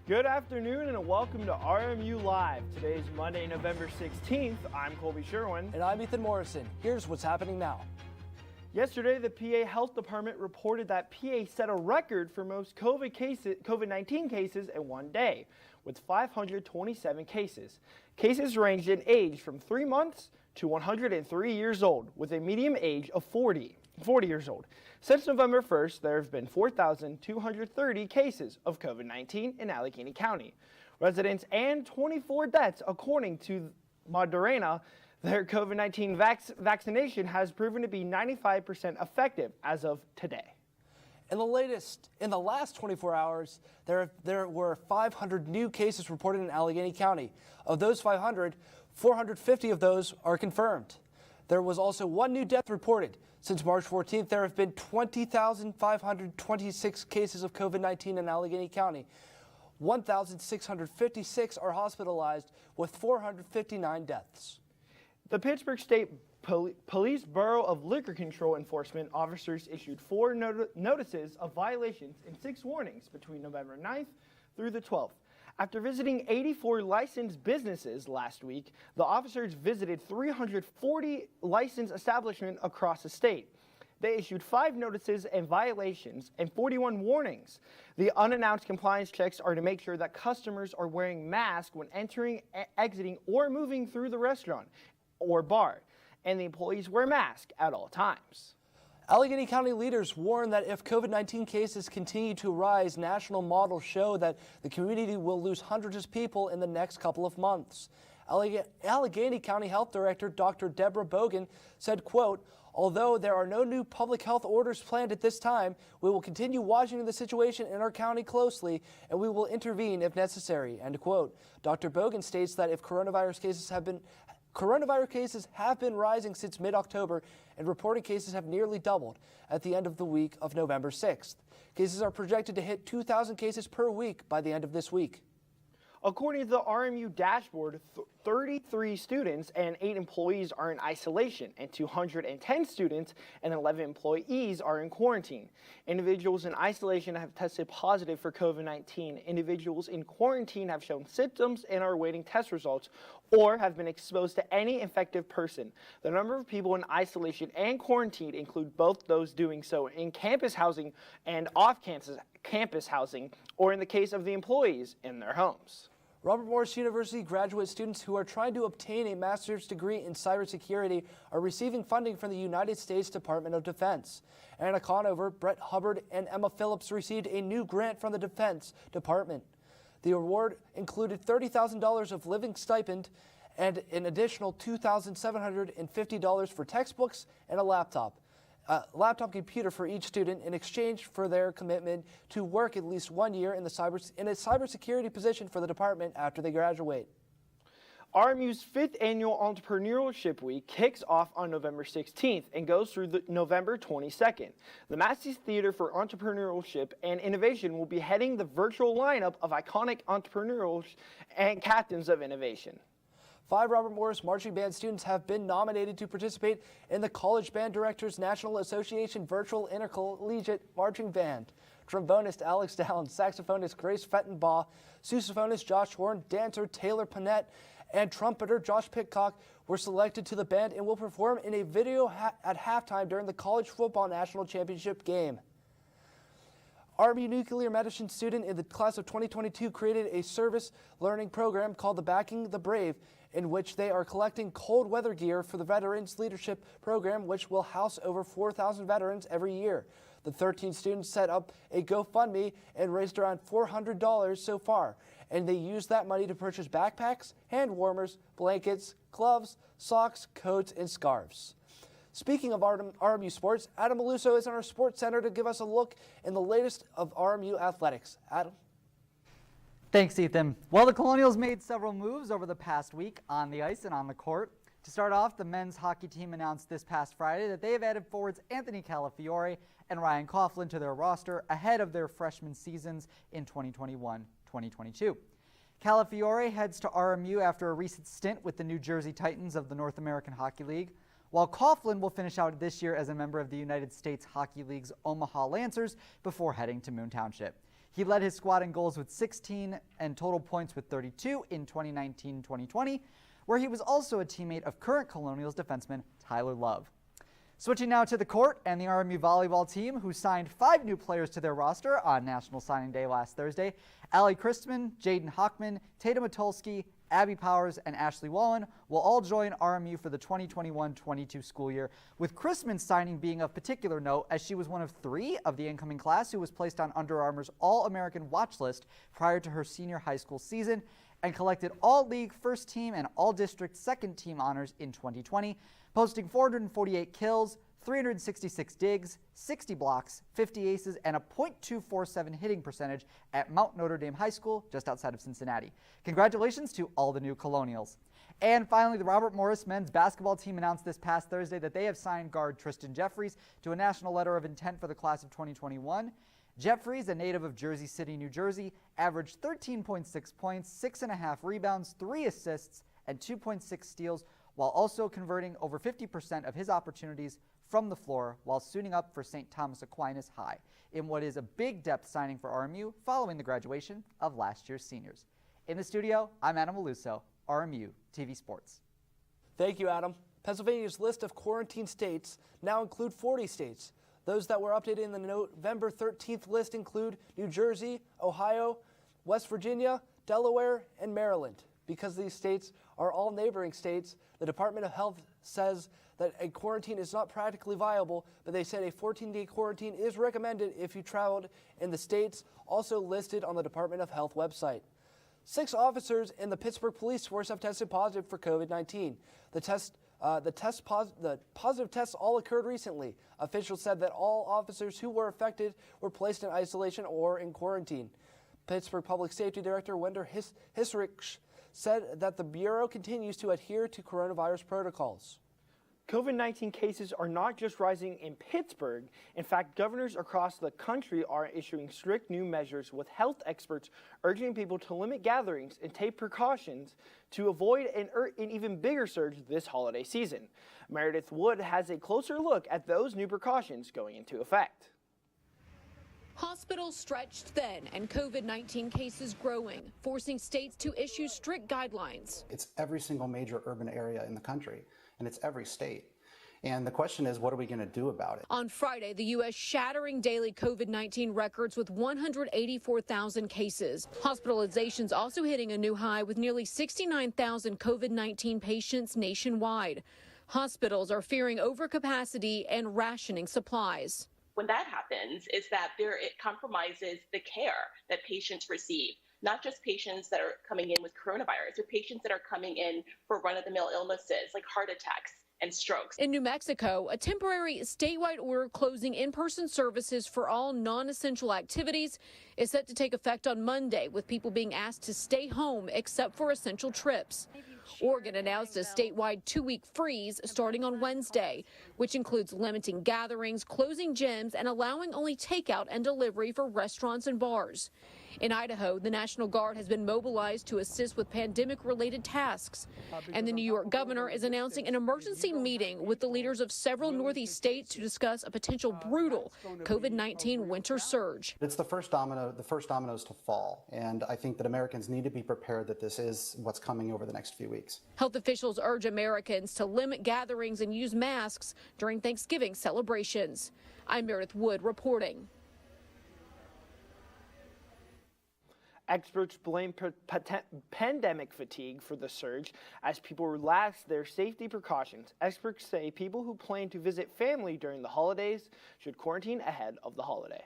Good afternoon and welcome to RMU Live. Today is Monday, November 16th. I'm Colby Sherwin. And I'm Ethan Morrison. Here's what's happening now. Yesterday, the PA Health Department reported that PA set a record for most COVID-19 cases in one day, with 527 cases. Cases ranged in age from 3 months to 103 years old, with a median age of 40 years old. Since November 1st, there have been 4,230 cases of COVID-19 in Allegheny County. Residents and 24 deaths, according to Moderna. Their COVID-19 vaccination has proven to be 95% effective as of today. In the last 24 hours, there were 500 new cases reported in Allegheny County. Of those 500, 450 of those are confirmed. There was also one new death reported. Since March 14th, there have been 20,526 cases of COVID-19 in Allegheny County. 1,656 are hospitalized, with 459 deaths. The Pittsburgh State Police Bureau of Liquor Control Enforcement officers issued 4 notices of violations and 6 warnings between November 9th through the 12th. After visiting 84 licensed businesses last week, the officers visited 340 licensed establishments across the state. They issued 5 notices and violations and 41 warnings. The unannounced compliance checks are to make sure that customers are wearing masks when entering, exiting, or moving through the restaurant or bar, and the employees wear masks at all times. Allegheny County leaders warn that if COVID-19 cases continue to rise, national models show that the community will lose hundreds of people in the next couple of months. Allegheny County Health Director Dr. Deborah Bogan said, quote, "Although there are no new public health orders planned at this time, we will continue watching the situation in our county closely, and we will intervene if necessary," end quote. Dr. Bogan states that if coronavirus cases have been rising since mid-October, and reported cases have nearly doubled at the end of the week of November 6th. Cases are projected to hit 2,000 cases per week by the end of this week. According to the RMU dashboard, 33 students and 8 employees are in isolation, and 210 students and 11 employees are in quarantine. Individuals in isolation have tested positive for COVID-19. Individuals in quarantine have shown symptoms and are awaiting test results or have been exposed to any infected person. The number of people in isolation and quarantine include both those doing so in campus housing and off-campus housing, or in the case of the employees, in their homes. Robert Morris University graduate students who are trying to obtain a master's degree in cybersecurity are receiving funding from the United States Department of Defense. Anna Conover, Brett Hubbard, and Emma Phillips received a new grant from the Defense Department. The award included $30,000 of living stipend and an additional $2,750 for textbooks and a laptop computer for each student in exchange for their commitment to work at least 1 year in a cybersecurity position for the department after they graduate. RMU's 5th Annual Entrepreneurship Week kicks off on November 16th and goes through November 22nd. The Massey's Theater for Entrepreneurship and Innovation will be heading the virtual lineup of iconic entrepreneurs and captains of innovation. 5 Robert Morris Marching Band students have been nominated to participate in the College Band Directors National Association Virtual Intercollegiate Marching Band. Trombonist Alex Downs, saxophonist Grace Fentonbaugh, sousaphonist Josh Horn, dancer Taylor Panette, and trumpeter Josh Pitcock were selected to the band and will perform in a video at halftime during the College Football National Championship game. RMU nuclear medicine student in the class of 2022 created a service learning program called the Backing the Brave, in which they are collecting cold weather gear for the Veterans Leadership Program, which will house over 4,000 veterans every year. The 13 students set up a GoFundMe and raised around $400 so far, and they used that money to purchase backpacks, hand warmers, blankets, gloves, socks, coats, and scarves. Speaking of RMU sports, Adam Maluso is in our sports center to give us a look in the latest of RMU athletics. Adam? Thanks, Ethan. Well, the Colonials made several moves over the past week on the ice and on the court. To start off, the men's hockey team announced this past Friday that they have added forwards Anthony Calafiore and Ryan Coughlin to their roster ahead of their freshman seasons in 2021-2022. Calafiore heads to RMU after a recent stint with the New Jersey Titans of the North American Hockey League, while Coughlin will finish out this year as a member of the United States Hockey League's Omaha Lancers before heading to Moon Township. He led his squad in goals with 16 and total points with 32 in 2019-2020, where he was also a teammate of current Colonials defenseman Tyler Love. Switching now to the court and the RMU volleyball team, who signed 5 new players to their roster on National Signing Day last Thursday. Allie Christman, Jaden Hockman, Tatum Matulski, Abby Powers, and Ashley Wallen will all join RMU for the 2021-22 school year, with Christman's signing being of particular note as she was one of 3 of the incoming class who was placed on Under Armour's All-American watch list prior to her senior high school season and collected all-league first team and all-district second team honors in 2020, posting 448 kills, 366 digs, 60 blocks, 50 aces, and a .247 hitting percentage at Mount Notre Dame High School just outside of Cincinnati. Congratulations to all the new Colonials. And finally, the Robert Morris men's basketball team announced this past Thursday that they have signed guard Tristan Jeffries to a national letter of intent for the class of 2021. Jeffries, a native of Jersey City, New Jersey, averaged 13.6 points, 6.5 rebounds, 3 assists, and 2.6 steals, while also converting over 50% of his opportunities from the floor while suiting up for St. Thomas Aquinas High in what is a big depth signing for RMU following the graduation of last year's seniors. In the studio, I'm Adam Maluso, RMU-TV Sports. Thank you, Adam. Pennsylvania's list of quarantine states now include 40 states. Those that were updated in the November 13th list include New Jersey, Ohio, West Virginia, Delaware, and Maryland. Because these states are all neighboring states, the Department of Health says that a quarantine is not practically viable, but they said a 14-day quarantine is recommended if you traveled in the states also listed on the Department of Health website. 6 officers in the Pittsburgh Police Force have tested positive for COVID-19. The positive tests all occurred recently. Officials said that all officers who were affected were placed in isolation or in quarantine. Pittsburgh Public Safety Director Wender Hisrich said that the Bureau continues to adhere to coronavirus protocols. COVID-19 cases are not just rising in Pittsburgh. In fact, governors across the country are issuing strict new measures, with health experts urging people to limit gatherings and take precautions to avoid an even bigger surge this holiday season. Meredith Wood has a closer look at those new precautions going into effect. Hospitals stretched thin and COVID-19 cases growing, forcing states to issue strict guidelines. It's every single major urban area in the country, and it's every state. And the question is, what are we going to do about it? On Friday, the U.S. shattering daily COVID-19 records with 184,000 cases. Hospitalizations also hitting a new high with nearly 69,000 COVID-19 patients nationwide. Hospitals are fearing overcapacity and rationing supplies. When that happens, is that it compromises the care that patients receive. Not just patients that are coming in with coronavirus, or patients that are coming in for run-of-the-mill illnesses like heart attacks and strokes. In New Mexico, a temporary statewide order closing in-person services for all non-essential activities is set to take effect on Monday, with people being asked to stay home except for essential trips. Oregon announced a statewide 2-week freeze starting on Wednesday, which includes limiting gatherings, closing gyms, and allowing only takeout and delivery for restaurants and bars. In Idaho, the National Guard has been mobilized to assist with pandemic-related tasks. And the New York governor is announcing an emergency meeting with the leaders of several Northeast states to discuss a potential brutal COVID-19 winter surge. It's the first dominoes to fall, and I think that Americans need to be prepared that this is what's coming over the next few weeks. Health officials urge Americans to limit gatherings and use masks during Thanksgiving celebrations. I'm Meredith Wood reporting. Experts blame pandemic fatigue for the surge as people relax their safety precautions. Experts say people who plan to visit family during the holidays should quarantine ahead of the holiday.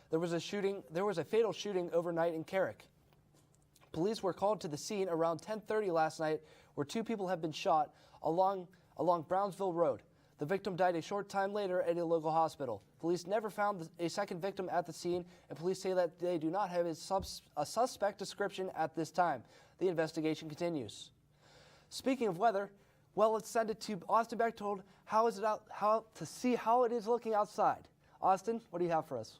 There was a fatal shooting overnight in Carrick. Police were called to the scene around 10:30 last night, where 2 people have been shot along Brownsville Road. The victim died a short time later at a local hospital. Police never found a second victim at the scene, and police say that they do not have a suspect description at this time. The investigation continues. Speaking of weather, well, let's send it to Austin Bechtold. To see how it is looking outside. Austin, what do you have for us?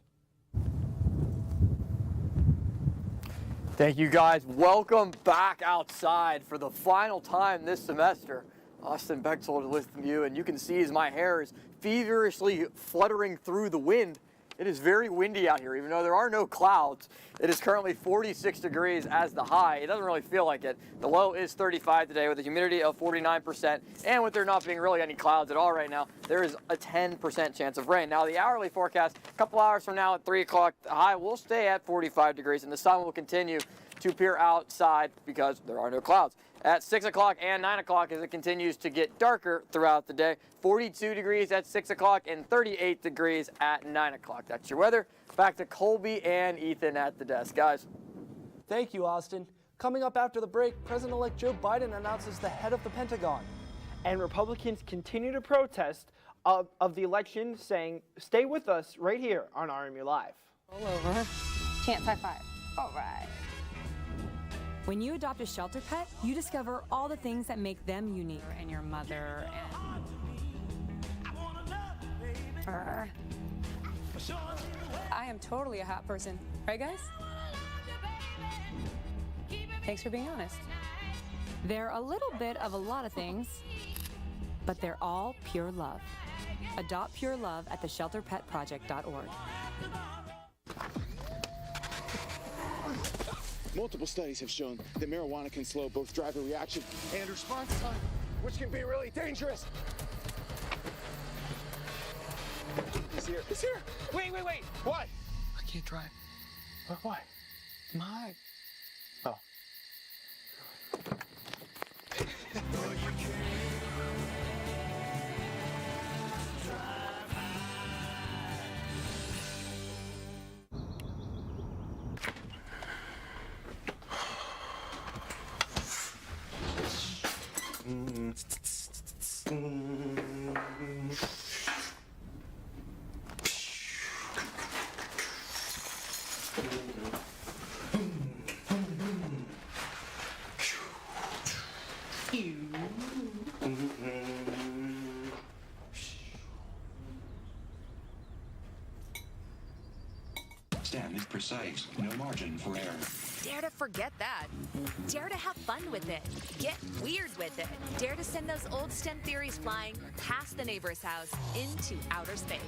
Thank you, guys. Welcome back outside for the final time this semester. Austin Bechtold with you, and you can see as my hair is feverishly fluttering through the wind. It is very windy out here, even though there are no clouds. It is currently 46 degrees as the high. It doesn't really feel like it. The low is 35 today with a humidity of 49%. And with there not being really any clouds at all right now, there is a 10% chance of rain. Now, the hourly forecast, a couple hours from now at 3 o'clock, the high will stay at 45 degrees, and the sun will continue to appear outside because there are no clouds. At 6 o'clock and 9 o'clock as it continues to get darker throughout the day. 42 degrees at 6 o'clock and 38 degrees at 9 o'clock. That's your weather. Back to Colby and Ethan at the desk, guys. Thank you, Austin. Coming up after the break, President-elect Joe Biden announces the head of the Pentagon. And Republicans continue to protest of the election, saying, stay with us right here on RMU Live. Roll over. Chance high five. All right. When you adopt a shelter pet, you discover all the things that make them unique. And your mother and... I am totally a hot person. Right, guys? Thanks for being honest. They're a little bit of a lot of things, but they're all pure love. Adopt pure love at theshelterpetproject.org. Multiple studies have shown that marijuana can slow both driver reaction and response time, which can be really dangerous. He's here. He's here. Wait. What? I can't drive. Why? My. Oh. Stand is precise, no margin for error. Dare to forget that. Dare to have fun with it. Get weird with it. Dare to send those old STEM theories flying past the neighbor's house into outer space.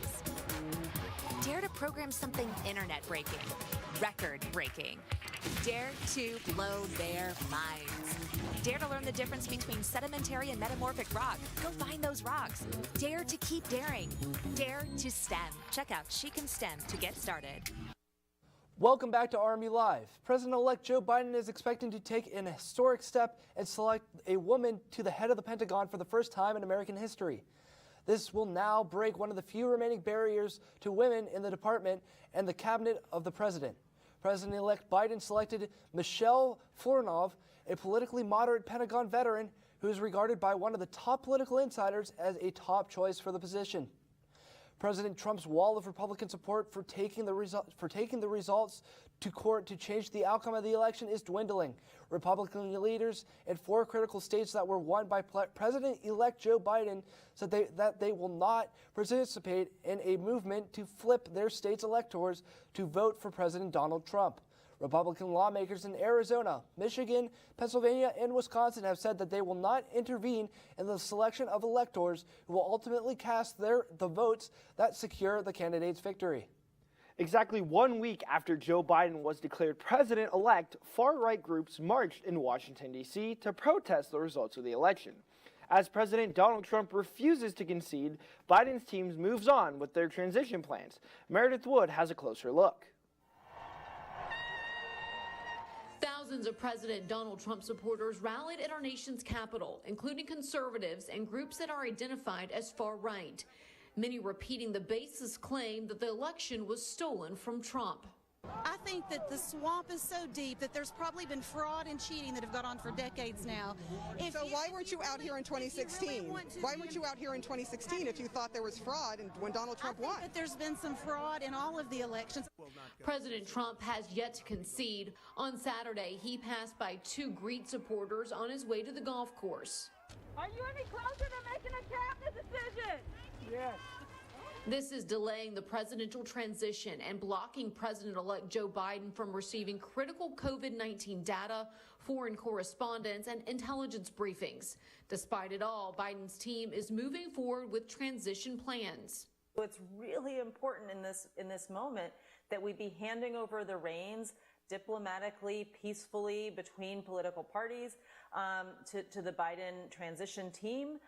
Dare to program something internet-breaking, record-breaking. Dare to blow their minds. Dare to learn the difference between sedimentary and metamorphic rock. Go find those rocks. Dare to keep daring. Dare to STEM. Check out She Can STEM to get started. Welcome back to RMU Live. President-elect Joe Biden is expecting to take an historic step and select a woman to the head of the Pentagon for the first time in American history. This will now break one of the few remaining barriers to women in the department and the cabinet of the president. President-elect Biden selected Michelle Flournoy, a politically moderate Pentagon veteran who is regarded by one of the top political insiders as a top choice for the position. President Trump's wall of Republican support for taking the results to court to change the outcome of the election is dwindling. Republican leaders in 4 critical states that were won by President-elect Joe Biden said that they will not participate in a movement to flip their state's electors to vote for President Donald Trump. Republican lawmakers in Arizona, Michigan, Pennsylvania, and Wisconsin have said that they will not intervene in the selection of electors who will ultimately cast the votes that secure the candidate's victory. Exactly 1 week after Joe Biden was declared president-elect, far-right groups marched in Washington, D.C. to protest the results of the election. As President Donald Trump refuses to concede, Biden's team moves on with their transition plans. Meredith Wood has a closer look. Thousands of President Donald Trump supporters rallied at our nation's capital, including conservatives and groups that are identified as far-right. Many repeating the baseless claim that the election was stolen from Trump. I think that the swamp is so deep that there's probably been fraud and cheating that have gone on for decades now. Why weren't you out here in 2016? Why weren't you out here in 2016 if you thought there was fraud and when Donald Trump won? I think that there's been some fraud in all of the elections. President Trump has yet to concede. On Saturday, he passed by 2 greet supporters on his way to the golf course. Are you any closer to making a cabinet decision? Yes. This is delaying the presidential transition and blocking President-elect Joe Biden from receiving critical COVID-19 data, foreign correspondence, and intelligence briefings. Despite it all, Biden's team is moving forward with transition plans. It's really important in this moment that we be handing over the reins diplomatically, peacefully between political parties to the Biden transition team.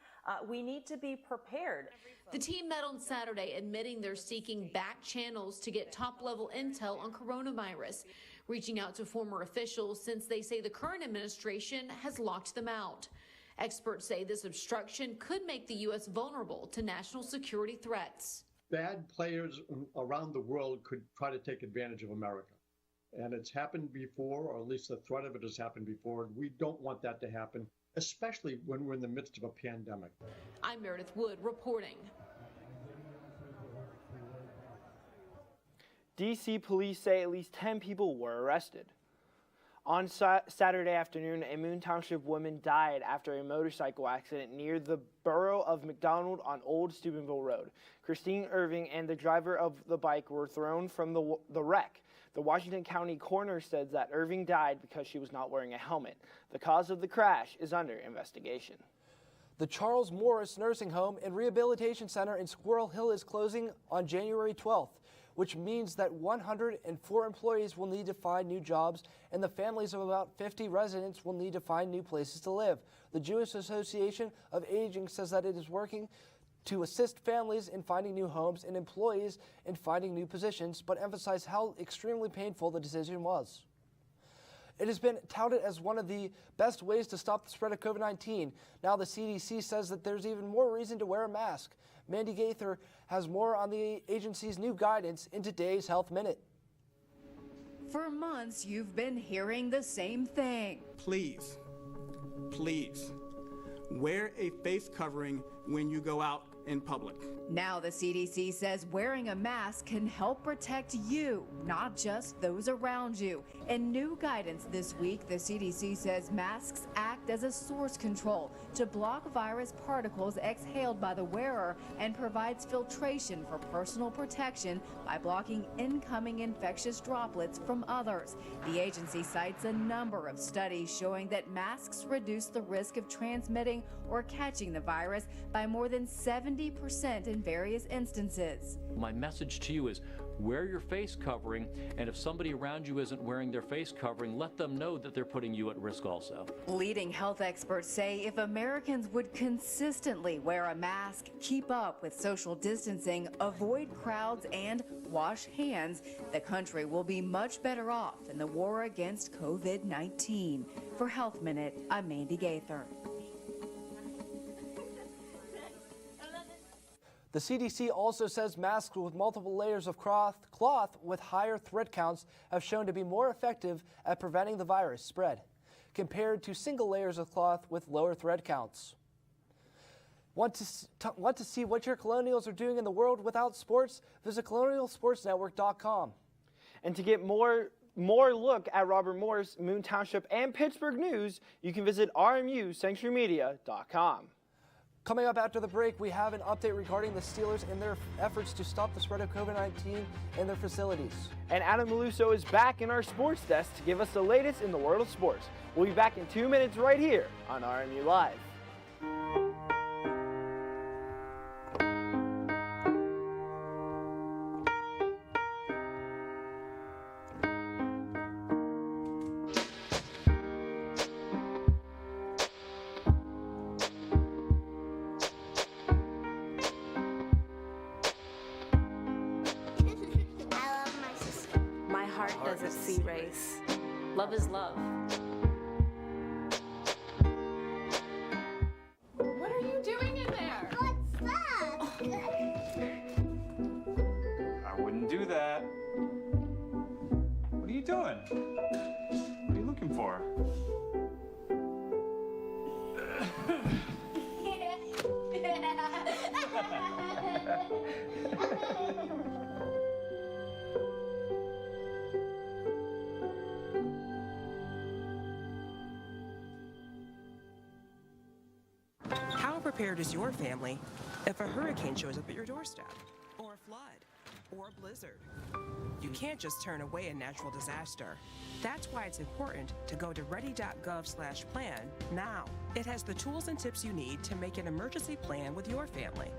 We need to be prepared. The team met on Saturday admitting they're seeking back channels to get top-level intel on coronavirus, reaching out to former officials since they say the current administration has locked them out. Experts say this obstruction could make the U.S. vulnerable to national security threats. Bad players around the world could try to take advantage of America. And it's happened before, or at least the threat of it has happened before. And we don't want that to happen, especially when we're in the midst of a pandemic. I'm Meredith Wood reporting. D.C. police say at least 10 people were arrested. On Saturday afternoon, a Moon Township woman died after a motorcycle accident near the borough of McDonald on Old Steubenville Road. Christine Irving and the driver of the bike were thrown from the wreck. The Washington County coroner said that Irving died because she was not wearing a helmet. The cause of the crash is under investigation. The Charles Morris Nursing Home and Rehabilitation Center in Squirrel Hill is closing on January 12th, which means that 104 employees will need to find new jobs and the families of about 50 residents will need to find new places to live. The Jewish Association of Aging says that it is working to assist families in finding new homes and employees in finding new positions, but emphasize how extremely painful the decision was. It has been touted as one of the best ways to stop the spread of COVID-19. Now the CDC says that there's even more reason to wear a mask. Mandy Gaither has more on the agency's new guidance in today's Health Minute. For months, you've been hearing the same thing. Please, please, wear a face covering when you go out in public. Now the CDC says wearing a mask can help protect you, not just those around you. In new guidance this week, the CDC says masks act as a source control to block virus particles exhaled by the wearer and provides filtration for personal protection by blocking incoming infectious droplets from others. The agency cites a number of studies showing that masks reduce the risk of transmitting or catching the virus by more than 70% in various instances. My message to you is wear your face covering, and if somebody around you isn't wearing their face covering, let them know that they're putting you at risk also. Leading health experts say if Americans would consistently wear a mask, keep up with social distancing, avoid crowds, and wash hands, the country will be much better off in the war against COVID-19. For Health Minute, I'm Mandy Gaither. The CDC also says masks with multiple layers of cloth with higher thread counts have shown to be more effective at preventing the virus spread compared to single layers of cloth with lower thread counts. Want to see what your Colonials are doing in the world without sports? Visit colonialsportsnetwork.com. And to get more look at Robert Morris, Moon Township, and Pittsburgh news, you can visit RMU-sanctuarymedia.com. Coming up after the break, we have an update regarding the Steelers and their efforts to stop the spread of COVID-19 in their facilities. And Adam Maluso is back in our sports desk to give us the latest in the world of sports. We'll be back in 2 minutes right here on RMU Live. Doesn't see race. Love is love. What are you doing in there? What's that? I wouldn't do that. What are you doing? What are you looking for? How prepared is your family if a hurricane shows up at your doorstep, or a flood, or a blizzard? You can't just turn away a natural disaster. That's why it's important to go to ready.gov/plan now. It has the tools and tips you need to make an emergency plan with your family.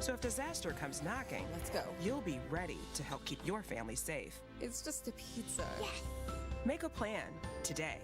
So if disaster comes knocking, Let's go. you'll be ready to help keep your family safe. It's just a pizza. Yes. Make a plan today.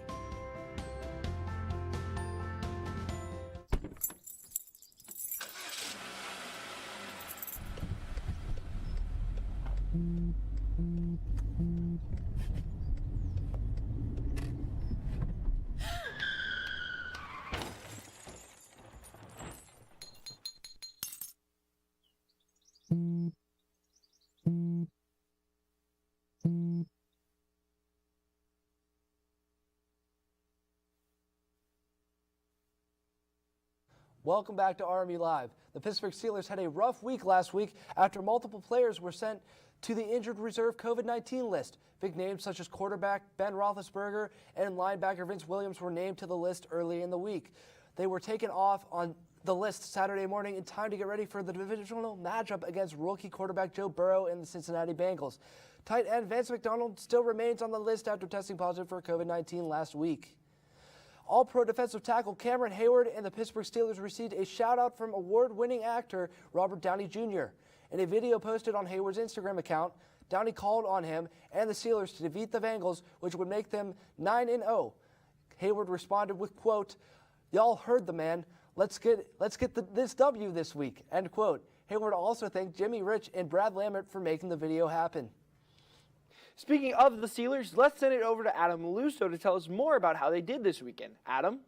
Welcome back to RMU Live. The Pittsburgh Steelers had a rough week last week after multiple players were sent to the injured reserve COVID-19 list. Big names such as quarterback Ben Roethlisberger and linebacker Vince Williams were named to the list early in the week. They were taken off on the list Saturday morning in time to get ready for the divisional matchup against rookie quarterback Joe Burrow and the Cincinnati Bengals. Tight end Vance McDonald still remains on the list after testing positive for COVID-19 last week. All-Pro defensive tackle Cameron Hayward and the Pittsburgh Steelers received a shout-out from award-winning actor Robert Downey Jr. In a video posted on Hayward's Instagram account, Downey called on him and the Steelers to defeat the Bengals, which would make them 9-0. Hayward responded with, quote, "Y'all heard the man. Let's get this W this week," end quote. Hayward also thanked Jimmy Rich and Brad Lambert for making the video happen. Speaking of the Steelers, let's send it over to Adam Maluso to tell us more about how they did this weekend. Adam?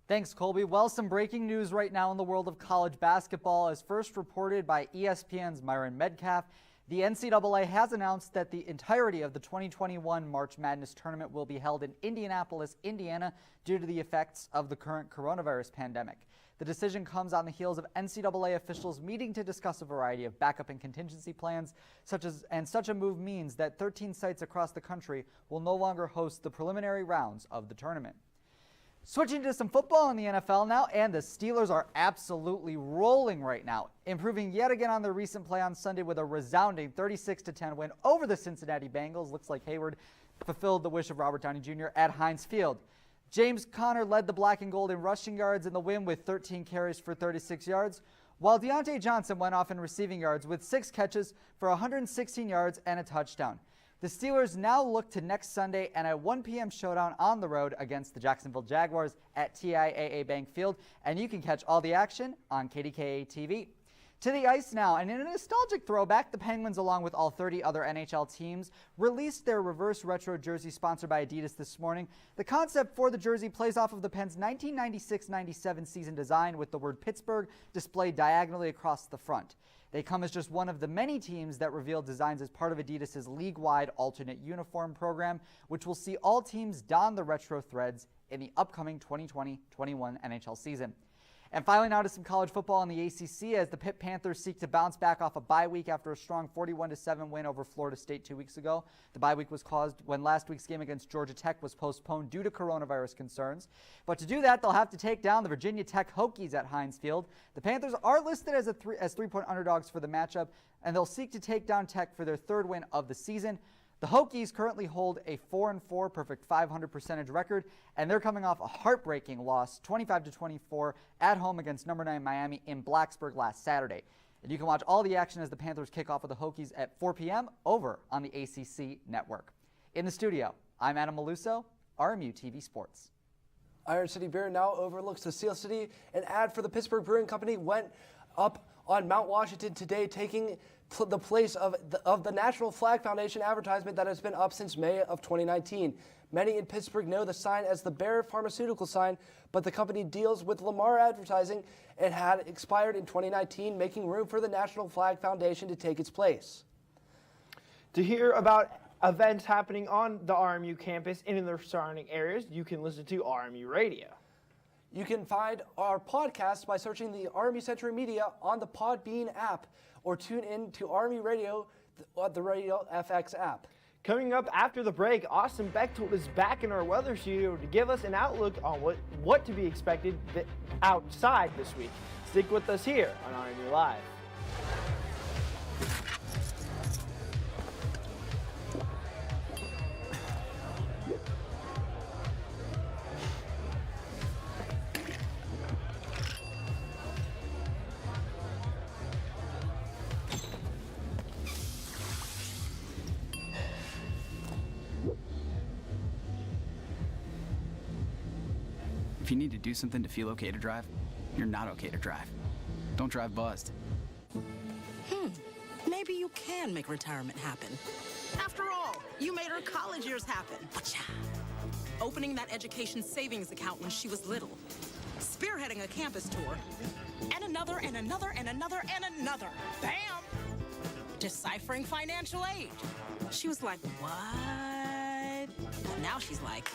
Thanks, Colby. Well, some breaking news right now in the world of college basketball. As first reported by ESPN's Myron Medcalf, the NCAA has announced that the entirety of the 2021 March Madness tournament will be held in Indianapolis, Indiana, due to the effects of the current coronavirus pandemic. The decision comes on the heels of NCAA officials meeting to discuss a variety of backup and contingency plans, such a move means that 13 sites across the country will no longer host the preliminary rounds of the tournament. Switching to some football in the NFL now, and the Steelers are absolutely rolling right now, improving yet again on their recent play on Sunday with a resounding 36-10 win over the Cincinnati Bengals. Looks like Hayward fulfilled the wish of Robert Downey Jr. at Heinz Field. James Conner led the black and gold in rushing yards in the win with 13 carries for 36 yards, while Deontay Johnson went off in receiving yards with 6 catches for 116 yards and a touchdown. The Steelers now look to next Sunday and a 1 p.m. showdown on the road against the Jacksonville Jaguars at TIAA Bank Field, and you can catch all the action on KDKA TV. To the ice now, and in a nostalgic throwback, the Penguins, along with all 30 other NHL teams, released their reverse retro jersey sponsored by Adidas this morning. The concept for the jersey plays off of the Pens' 1996-97 season design with the word Pittsburgh displayed diagonally across the front. They come as just one of the many teams that revealed designs as part of Adidas' league-wide alternate uniform program, which will see all teams don the retro threads in the upcoming 2020-21 NHL season. And finally, now to some college football in the ACC as the Pitt Panthers seek to bounce back off a bye week after a strong 41-7 win over Florida State 2 weeks ago. The bye week was caused when last week's game against Georgia Tech was postponed due to coronavirus concerns. But to do that, they'll have to take down the Virginia Tech Hokies at Heinz Field. The Panthers are listed as three-point underdogs for the matchup, and they'll seek to take down Tech for their 3rd win of the season. The Hokies currently hold a 4-4 perfect 500 percentage record, and they're coming off a heartbreaking loss, 25-24 at home against number 9 Miami in Blacksburg last Saturday. And you can watch all the action as the Panthers kick off with the Hokies at 4 p.m. over on the ACC network. In the studio, I'm Adam Maluso, RMU-TV Sports. Iron City Beer now overlooks the Steel City. An ad for the Pittsburgh Brewing Company went up on Mount Washington today, taking the place of the National Flag Foundation advertisement that has been up since May of 2019. Many in Pittsburgh know the sign as the Bayer Pharmaceutical sign, but the company deals with Lamar Advertising and had expired in 2019, making room for the National Flag Foundation to take its place. To hear about events happening on the RMU campus and in the surrounding areas, you can listen to RMU Radio. You can find our podcast by searching the RMU Century Media on the Podbean app, or tune in to RMU Radio, the Radio FX app. Coming up after the break, Austin Bechtold is back in our weather studio to give us an outlook on what to be expected outside this week. Stick with us here on RMU Live. If you need to do something to feel okay to drive, you're not okay to drive. Don't drive buzzed. Maybe you can make retirement happen. After all, you made her college years happen. Opening that education savings account when she was little. Spearheading a campus tour. And another, and another, and another, and another. Bam! Deciphering financial aid. She was like, what? Well, now she's like,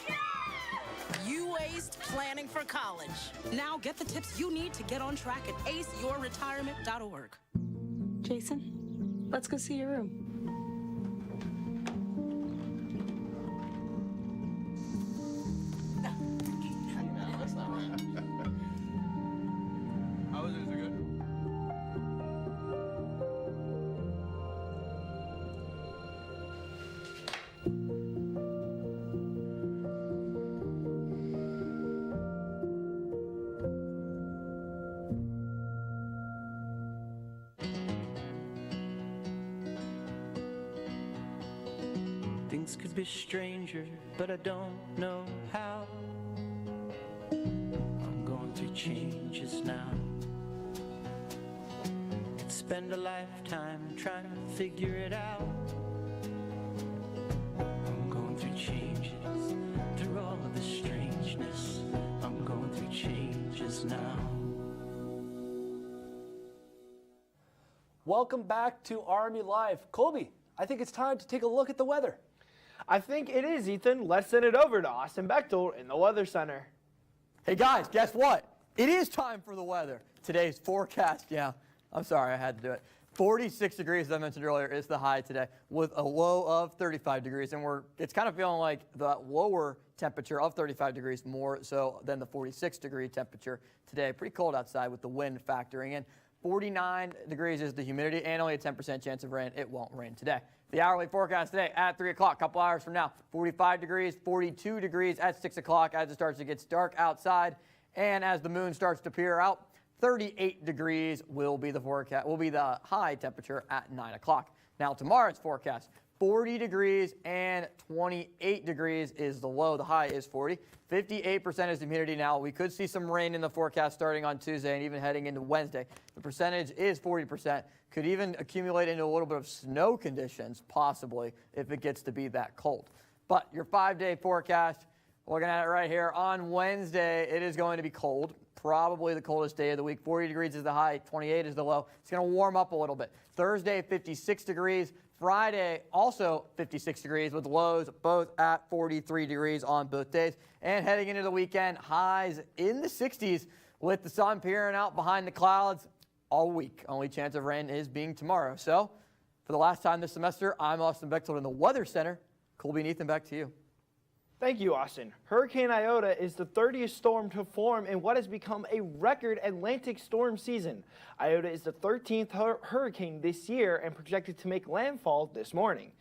you aced planning for college. Now get the tips you need to get on track at aceyourretirement.org. Jason, let's go see your room. How was it? Is it good? Things could be stranger, but I don't know how. I'm going through changes now. Could spend a lifetime trying to figure it out. I'm going through changes, through all of the strangeness. I'm going through changes now. Welcome back to RMU Live. Colby, I think it's time to take a look at the weather. I think it is, Ethan. Let's send it over to Austin Bechtel in the Weather Center. Hey guys, guess what? It is time for the weather. Today's forecast, yeah, I'm sorry, I had to do it. 46 degrees, as I mentioned earlier, is the high today with a low of 35 degrees. And it's kind of feeling like the lower temperature of 35 degrees more so than the 46 degree temperature today. Pretty cold outside with the wind factoring in. 49 degrees is the humidity and only a 10% chance of rain. It won't rain today. The hourly forecast today at 3 o'clock, a couple hours from now, 45 degrees, 42 degrees at 6 o'clock as it starts to get dark outside. And as the moon starts to peer out, 38 degrees will be the forecast, will be the high temperature at 9 o'clock. Now tomorrow's forecast, 40 degrees and 28 degrees is the low. The high is 40. 58% is the humidity now. We could see some rain in the forecast starting on Tuesday and even heading into Wednesday. The percentage is 40%. Could even accumulate into a little bit of snow conditions, possibly, if it gets to be that cold. But your 5-day forecast, looking at it right here, on Wednesday, it is going to be cold. Probably the coldest day of the week. 40 degrees is the high, 28 is the low. It's going to warm up a little bit. Thursday, 56 degrees. Friday, also 56 degrees with lows both at 43 degrees on both days. And heading into the weekend, highs in the 60s with the sun peering out behind the clouds all week. Only chance of rain is being tomorrow. So, for the last time this semester, I'm Austin Bechtel in the Weather Center. Colby and Ethan, back to you. Thank you, Austin. Hurricane Iota is the 30th storm to form in what has become a record Atlantic storm season. Iota is the 13th hurricane this year and projected to make landfall this morning.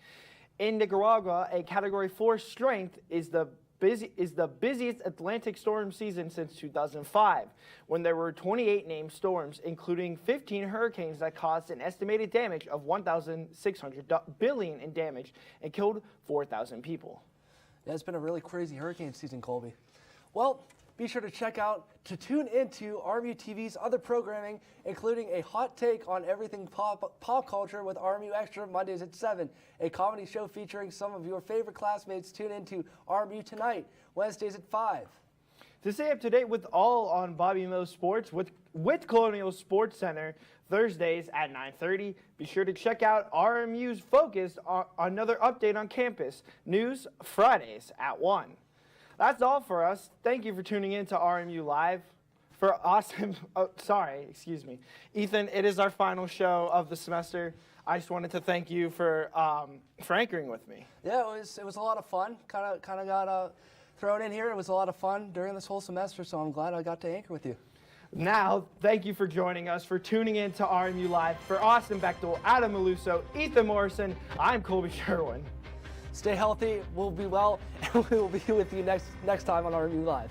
In Nicaragua, a Category 4 strength is the busiest Atlantic storm season since 2005, when there were 28 named storms, including 15 hurricanes that caused an estimated damage of $1,600 billion in damage and killed 4,000 people. Yeah, it's been a really crazy hurricane season, Colby. Well, be sure to tune into RMU-TV's other programming, including a hot take on everything pop culture with RMU Extra Mondays at 7, a comedy show featuring some of your favorite classmates. Tune into RMU Tonight, Wednesdays at 5. To stay up to date with all on Bobby Mills Sports with Colonial Sports Center, Thursdays at 9:30. Be sure to check out RMU's Focus on another update on campus news Fridays at 1. That's all for us. Thank you for tuning in to RMU Live. For Austin, Ethan, it is our final show of the semester. I just wanted to thank you for anchoring with me. Yeah, it was a lot of fun. Kind of got thrown in here. It was a lot of fun during this whole semester, so I'm glad I got to anchor with you. Now, thank you for joining us, for tuning in to RMU Live. For Austin Bechtel, Adam Maluso, Ethan Morrison, I'm Colby Sherwin. Stay healthy, we'll be well, and we will be with you next time on RMU Live.